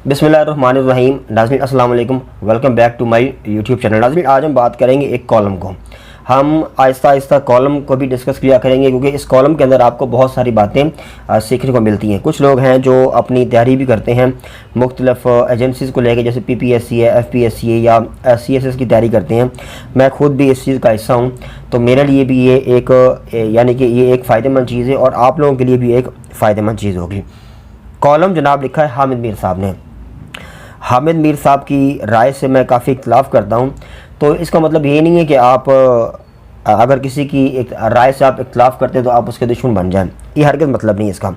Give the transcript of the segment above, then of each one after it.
बिस्मिल्लाहिर्रहमानिर्रहीम। नाज़रीन अस्सलाम वालेकुम, welcome back to my YouTube channel. नाज़रीन आज हम बात करेंगे एक कॉलम को। हम आहिस्ता आहिस्ता कॉलम को भी डिस्कस किया करेंगे क्योंकि इस कॉलम के अंदर आपको बहुत सारी बातें सीखने को मिलती हैं। कुछ लोग हैं जो अपनी तैयारी भी करते हैं मुख्तलिफ एजेंसीज़ को लेकर, जैसे PPSC है, FPSC है या CSS की तैयारी करते हैं। मैं खुद भी इस चीज़ का हिस्सा हूँ, तो मेरे लिए भी ये एक यानी कि ये एक फ़ायदेमंद चीज़ है और आप लोगों के लिए भी एक फ़ायदेमंद चीज़ होगी। कॉलम जनाब लिखा है हामिद मीर साहब ने। हामिद मीर साहब की राय से मैं काफ़ी इख्तलाफ करता हूँ, तो इसका मतलब ये नहीं है कि आप अगर किसी की एक राय से आप इख्तलाफ करते हैं तो आप उसके दुश्मन बन जाएं। ये हरगिज़ मतलब नहीं है इसका,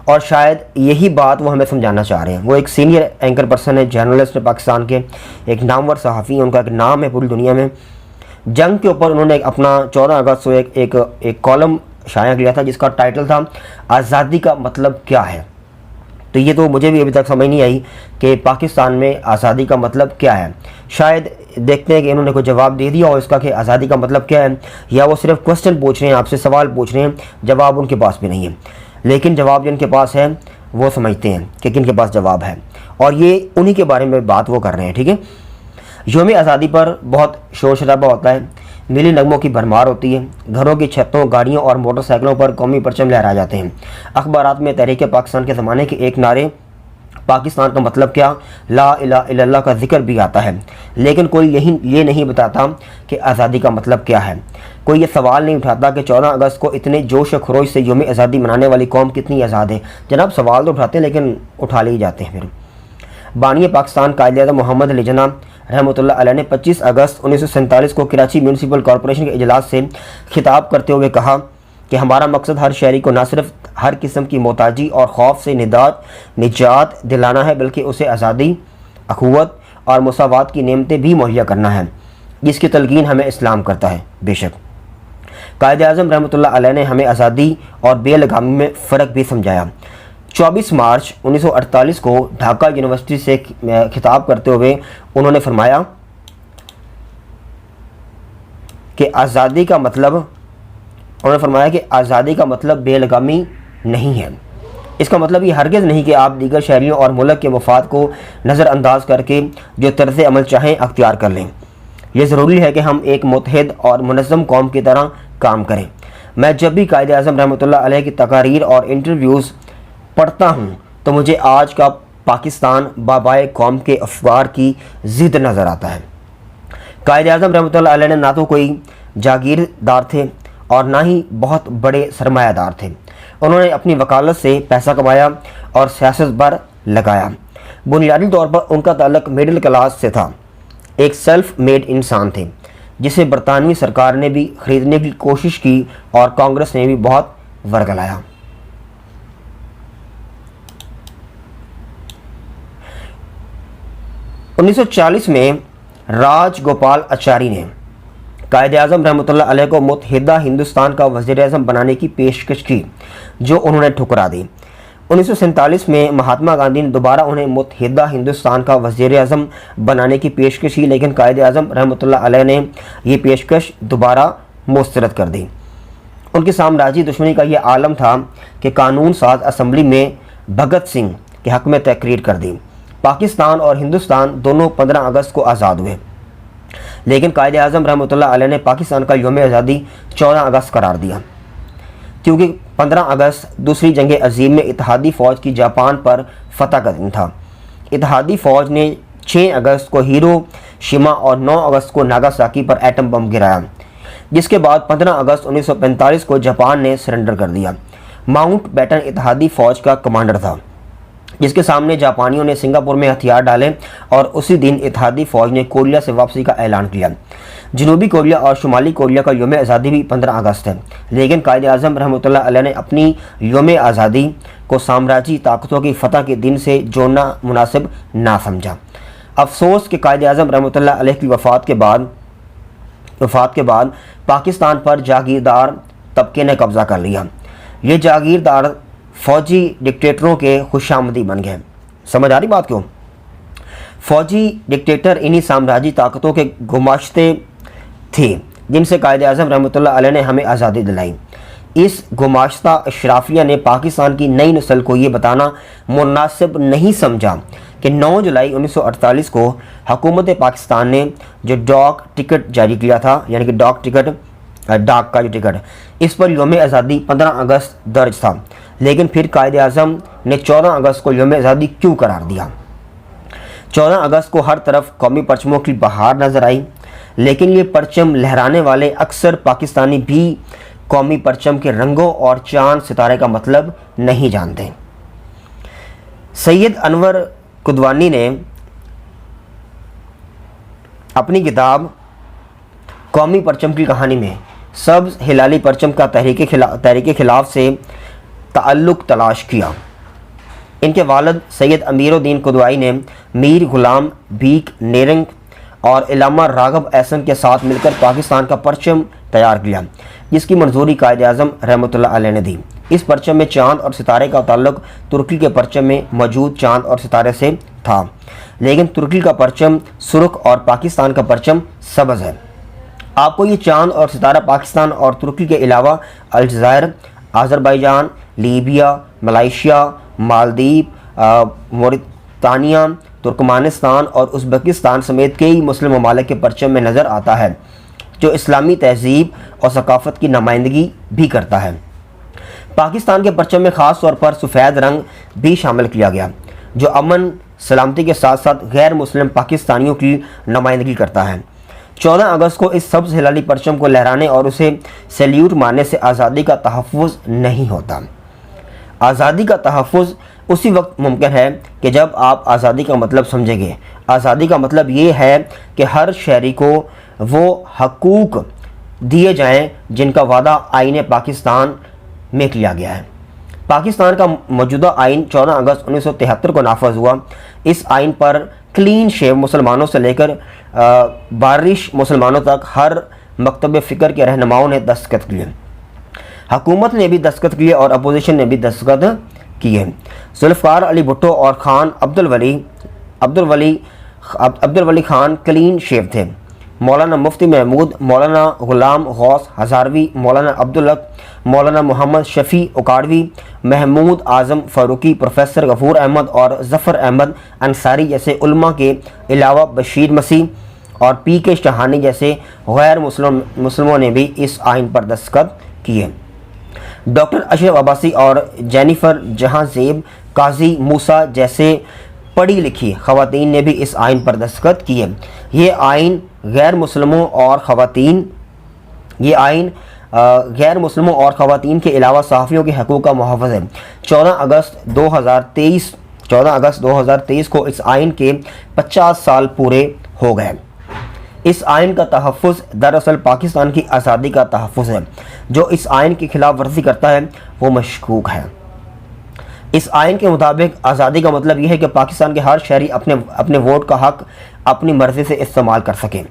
और शायद यही बात वो हमें समझाना चाह रहे हैं। वो एक सीनियर एंकर पर्सन है, जर्नलिस्ट है पाकिस्तान के, एक नामवर सहाफ़ी हैं, उनका एक नाम है पूरी दुनिया में। जंग के ऊपर उन्होंने अपना 14 अगस्त को एक कॉलम शाया किया था जिसका टाइटल था आज़ादी का मतलब क्या है। तो ये तो मुझे भी अभी तक समझ नहीं आई कि पाकिस्तान में आज़ादी का मतलब क्या है। शायद देखते हैं कि इन्होंने कोई जवाब दे दिया और इसका कि आज़ादी का मतलब क्या है, या वो सिर्फ क्वेश्चन पूछ रहे हैं, आपसे सवाल पूछ रहे हैं, जवाब उनके पास भी नहीं है। लेकिन जवाब जिनके पास है वो समझते हैं कि किन के पास जवाब है, और ये उन्हीं के बारे में बात वो कर रहे हैं। ठीक है, यौम आज़ादी पर बहुत शोर शराबा होता है, नीली नगमों की भरमार होती है, घरों की छतों, गाड़ियों और मोटरसाइकिलों पर कौमी परचम लहराए जाते हैं। अखबारात में तहरीक पाकिस्तान के ज़माने के एक नारे पाकिस्तान का मतलब क्या, ला इलाहा इल्लल्लाह का जिक्र भी आता है, लेकिन कोई ये नहीं बताता कि आज़ादी का मतलब क्या है। कोई ये सवाल नहीं उठाता कि 14 अगस्त को इतने जोश व खरोश से यौम आज़ादी मनाने वाली कौम कितनी आज़ाद है। जनाब सवाल तो उठाते हैं लेकिन उठा ले ही जाते हैं। फिर बानी पाकिस्तान कायद-ए-आज़म मोहम्मद अली जिन्ना रहमतुल्लाह अलैह ने 25 अगस्त 1947 को कराची म्यूनसिपल कॉरपोरेशन के इजलास से खिताब करते हुए कहा कि हमारा मकसद हर शहरी को न सिर्फ हर किस्म की मोहताजी और खौफ से निजात दिलाना है, बल्कि उसे आज़ादी, अखुवत और मुसावात की नेमतें भी मुहैया करना है, जिसकी तलकीन हमें इस्लाम करता है। बेशक कायद-ए-आज़म रहमतुल्लाह अलैह ने हमें आज़ादी और बेलगामी में फ़र्क भी समझाया। 24 मार्च 1948 को ढाका यूनिवर्सिटी से खिताब करते हुए उन्होंने फरमाया कि आज़ादी का मतलब बेलगामी नहीं है। इसका मतलब ये हरगिज़ नहीं कि आप दीगर शहरियों और मुल्क के मफाद को नज़रअंदाज करके जो तर्ज़ अमल चाहें अख्तियार कर लें। यह ज़रूरी है कि हम एक मुत्तहिद और मुनज़्ज़म कौम की तरह काम करें। मैं जब भी कायद-ए-आज़म रहमतुल्लाह अलैह की तकारीर और इंटरव्यूज़ पढ़ता हूँ तो मुझे आज का पाकिस्तान बाबाए कौम के अफकार की ज़िद नज़र आता है। कायद-ए-आज़म रहमतुल्लाह अलैह ने ना तो कोई जागीरदार थे और ना ही बहुत बड़े सरमायादार थे। उन्होंने अपनी वकालत से पैसा कमाया और सियासत पर लगाया। बुनियादी तौर पर उनका ताल्लुक मिडिल क्लास से था। एक सेल्फ मेड इंसान थे जिसे बरतानवी सरकार ने भी ख़रीदने की कोशिश की और कांग्रेस ने भी बहुत वर्गलाया। उन्नीस 1940 में राजगोपालाचारी ने कायद-ए-आज़म रहमतुल्लाह अलैह को मुत्तहिदा हिंदुस्तान का वज़ीर-ए-आज़म बनाने की पेशकश की, जो उन्होंने ठुकरा दी। 1947 में महात्मा गांधी ने दोबारा उन्हें मुत्तहिदा हिंदुस्तान का वज़ीर-ए-आज़म बनाने की पेशकश की, लेकिन कायद-ए-आज़म रहमतुल्लाह अलैह ने ये पेशकश दोबारा मुस्तरद कर दी। उनकी साम्राज्यी दुश्मनी का ये आलम था कि कानून साज असम्बली में भगत सिंह के हक़ में तकरीर कर दी। पाकिस्तान और हिंदुस्तान दोनों 15 अगस्त को आज़ाद हुए, लेकिन कायद-ए-आज़म रहमतुल्लाह अलैह ने पाकिस्तान का यौम आज़ादी 14 अगस्त करार दिया, क्योंकि 15 अगस्त दूसरी जंग अज़ीम में इत्तेहादी फ़ौज की जापान पर फतह का दिन था। इत्तेहादी फ़ौज ने 6 अगस्त को हिरोशिमा और 9 अगस्त को नागासाकी पर एटम बम गिराया, जिसके बाद 15 अगस्त 1945 को जापान ने सरेंडर कर दिया। माउंट बैटन इत्तेहादी फ़ौज का कमांडर था, जिसके सामने जापानियों ने सिंगापुर में हथियार डाले, और उसी दिन इत्तेहादी फ़ौज ने कोरिया से वापसी का ऐलान किया। जनूबी कोरिया और शुमाली कोरिया का यौम आज़ादी भी 15 अगस्त है, लेकिन कायद-ए-आज़म रहमतुल्लाह अलैह ने अपनी यौम आज़ादी को साम्राज्यी ताकतों की फ़तह के दिन से जोड़ना मुनासिब ना समझा। अफसोस कि कायद-ए-आज़म रहमतुल्लाह अलैह की वफ़ात के बाद पाकिस्तान पर जागीरदार तबके ने कब्ज़ा कर लिया। ये जागीरदार फ़ौजी डिक्टेटरों के खुशामदी बन गए। समझ आ रही बात क्यों? फ़ौजी डिक्टेटर इन्हीं साम्राज्यी ताकतों के गुमाश्ते थे जिनसे कायद-ए-आज़म रहमतुल्लाह अलैह ने हमें आज़ादी दिलाई। इस गुमाश्ता अशराफिया ने पाकिस्तान की नई नस्ल को ये बताना मुनासिब नहीं समझा کہ 9 جولائی 1948 کو حکومت پاکستان نے جو ڈاک ٹکٹ جاری کیا تھا، یعنی کہ ڈاک ٹکٹ، ڈاک کا جو ٹکٹ، اس پر یوم آزادی 15 اگست درج تھا، لیکن پھر قائد اعظم نے 14 اگست کو یوم آزادی کیوں قرار دیا؟ 14 اگست کو ہر طرف قومی پرچموں کی بہار نظر آئی، لیکن یہ پرچم لہرانے والے اکثر پاکستانی بھی قومی پرچم کے رنگوں اور چاند ستارے کا مطلب نہیں جانتے۔ سید انور قدوانی نے اپنی کتاب قومی پرچم کی کہانی میں سبز ہلالی پرچم کا تحریک خلاف سے تعلق تلاش کیا۔ ان کے والد سید امیر الدین قدوائی نے میر غلام بیگ نیرنگ اور علامہ راغب احسن کے ساتھ مل کر پاکستان کا پرچم تیار کیا، جس کی منظوری قائد اعظم رحمۃ اللہ علیہ نے دی۔ اس پرچم میں چاند اور ستارے کا تعلق ترکی کے پرچم میں موجود چاند اور ستارے سے تھا، لیکن ترکی کا پرچم سرخ اور پاکستان کا پرچم سبز ہے۔ آپ کو یہ چاند اور ستارہ پاکستان اور ترکی کے علاوہ الجزائر، Azerbaijan, Libya, Malaysia, Maldives, Mauritania, Turkmenistan اور ازبکستان سمیت کئی مسلم ممالک کے پرچم میں نظر آتا ہے، جو اسلامی تہذیب اور ثقافت کی نمائندگی بھی کرتا ہے۔ پاکستان کے پرچم میں خاص طور پر سفید رنگ بھی شامل کیا گیا، جو امن، سلامتی کے ساتھ ساتھ غیر مسلم پاکستانیوں کی نمائندگی کرتا ہے۔ 14 اگست کو اس سبز ہلالی پرچم کو لہرانے اور اسے سیلیوٹ مارنے سے آزادی کا تحفظ نہیں ہوتا۔ آزادی کا تحفظ اسی وقت ممکن ہے کہ جب آپ آزادی کا مطلب سمجھیں گے۔ آزادی کا مطلب یہ ہے کہ ہر شہری کو وہ حقوق دیے جائیں جن کا وعدہ آئین پاکستان میں کیا گیا ہے۔ پاکستان کا موجودہ آئین 14 اگست 1973 کو نافذ ہوا۔ اس آئین پر کلین شیو مسلمانوں سے لے کر بارش مسلمانوں تک ہر مکتب فکر کے رہنماؤں نے دستخط کیے۔ حکومت نے بھی دستخط کیے اور اپوزیشن نے بھی دستخط کیے۔ ذوالفقار علی بھٹو اور خان عبدالولی خان کلین شیو تھے۔ مولانا مفتی محمود، مولانا غلام غوث ہزاروی، مولانا عبدالحق، مولانا محمد شفیع اکاڑوی، محمود اعظم فاروقی، پروفیسر غفور احمد اور ظفر احمد انصاری جیسے علماء کے علاوہ بشیر مسیح اور پی کے شاہانی جیسے غیر مسلموں نے بھی اس آئین پر دستخط کیے۔ ڈاکٹر اشرف عباسی اور جینیفر جہاں زیب، قاضی موسیٰ جیسے پڑھی لکھی خواتین نے بھی اس آئین پر دستخط کیے۔ یہ آئین غیر مسلموں اور خواتین کے علاوہ صحافیوں کے حقوق کا محافظ ہے۔ 14 اگست 2023 کو اس آئین کے 50 سال پورے ہو گئے۔ اس آئین کا تحفظ دراصل پاکستان کی آزادی کا تحفظ ہے۔ جو اس آئین کی خلاف ورزی کرتا ہے وہ مشکوک ہے۔ اس آئین کے مطابق آزادی کا مطلب یہ ہے کہ پاکستان کے ہر شہری اپنے ووٹ کا حق اپنی مرضی سے استعمال کر سکے،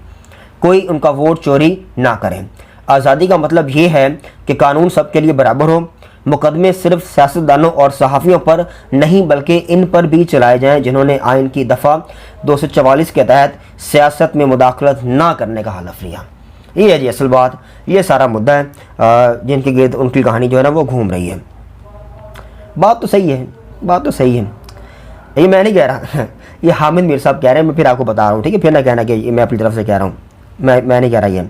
کوئی ان کا ووٹ چوری نہ کرے۔ آزادی کا مطلب یہ ہے کہ قانون سب کے لیے برابر ہو۔ مقدمے صرف سیاستدانوں اور صحافیوں پر نہیں بلکہ ان پر بھی چلائے جائیں جنہوں نے آئین کی دفعہ 244 کے تحت سیاست میں مداخلت نہ کرنے کا حلف لیا۔ یہ ہے جی اصل بات، یہ سارا مدعا ہے جن کے گرد ان کی کہانی جو ہے نا وہ گھوم رہی ہے۔ بات تو صحیح ہے، یہ میں نہیں کہہ رہا، یہ حامد میر صاحب کہہ رہے ہیں، میں پھر آپ کو بتا رہا ہوں، ٹھیک ہے؟ پھر نہ کہنا کہ یہ میں اپنی طرف سے کہہ رہا ہوں، میں نہیں کہہ رہا یہ،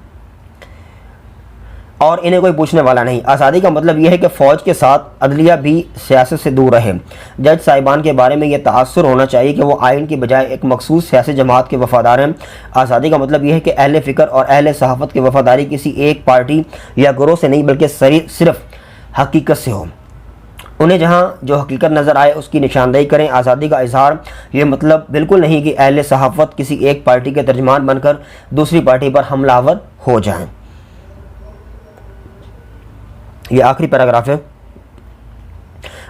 اور انہیں کوئی پوچھنے والا نہیں۔ آزادی کا مطلب یہ ہے کہ فوج کے ساتھ عدلیہ بھی سیاست سے دور رہے۔ جج صاحبان کے بارے میں یہ تاثر ہونا چاہیے کہ وہ آئین کی بجائے ایک مخصوص سیاسی جماعت کے وفادار ہیں۔ آزادی کا مطلب یہ ہے کہ اہل فکر اور اہل صحافت کی وفاداری کسی ایک پارٹی یا گروہ سے نہیں بلکہ صرف حقیقت سے ہو۔ انہیں جہاں جو حقیقت نظر آئے اس کی نشاندہی کریں۔ آزادی کا اظہار یہ مطلب بالکل نہیں کہ اہل صحافت کسی ایک پارٹی کے ترجمان بن کر دوسری پارٹی پر حملہ آور ہو جائیں۔ یہ آخری پیراگراف ہے۔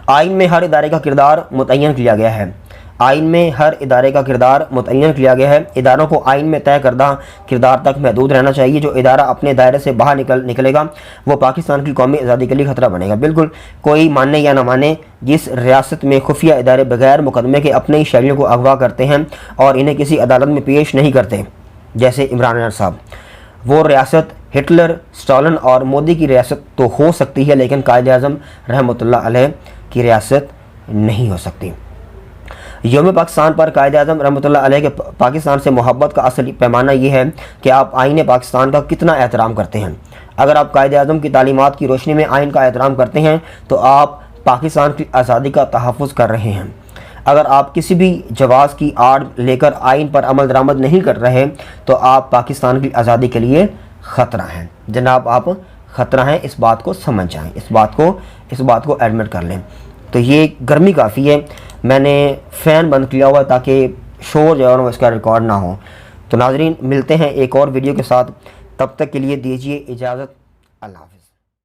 آئین میں ہر ادارے کا کردار متعین کیا گیا ہے۔ اداروں کو آئین میں طے کردہ کردار تک محدود رہنا چاہیے۔ جو ادارہ اپنے دائرے سے باہر نکلے گا وہ پاکستان کی قومی آزادی کے لیے خطرہ بنے گا۔ بالکل، کوئی ماننے یا نہ مانے، جس ریاست میں خفیہ ادارے بغیر مقدمے کے اپنے ہی شہریوں کو اغوا کرتے ہیں اور انہیں کسی عدالت میں پیش نہیں کرتے، جیسے عمران خان صاحب، وہ ریاست ہٹلر، اسٹالن اور مودی کی ریاست تو ہو سکتی ہے لیکن قائد اعظم رحمۃ اللہ علیہ کی ریاست نہیں ہو سکتی۔ یوم پاکستان پر قائد اعظم رحمۃ اللہ علیہ کے پاکستان سے محبت کا اصلی پیمانہ یہ ہے کہ آپ آئین پاکستان کا کتنا احترام کرتے ہیں۔ اگر آپ قائد اعظم کی تعلیمات کی روشنی میں آئین کا احترام کرتے ہیں تو آپ پاکستان کی آزادی کا تحفظ کر رہے ہیں۔ اگر آپ کسی بھی جواز کی آڑ لے کر آئین پر عمل درآمد نہیں کر رہے تو آپ پاکستان کی آزادی کے لیے خطرہ ہیں۔ جناب آپ خطرہ ہیں، اس بات کو سمجھ جائیں، اس بات کو ایڈمٹ کر لیں۔ تو یہ گرمی کافی ہے، میں نے فین بند کیا ہوا ہے تاکہ شور جو ہے وہ اس کا ریکارڈ نہ ہو۔ تو ناظرین ملتے ہیں ایک اور ویڈیو کے ساتھ، تب تک کے لیے دیجیے اجازت، اللہ حافظ۔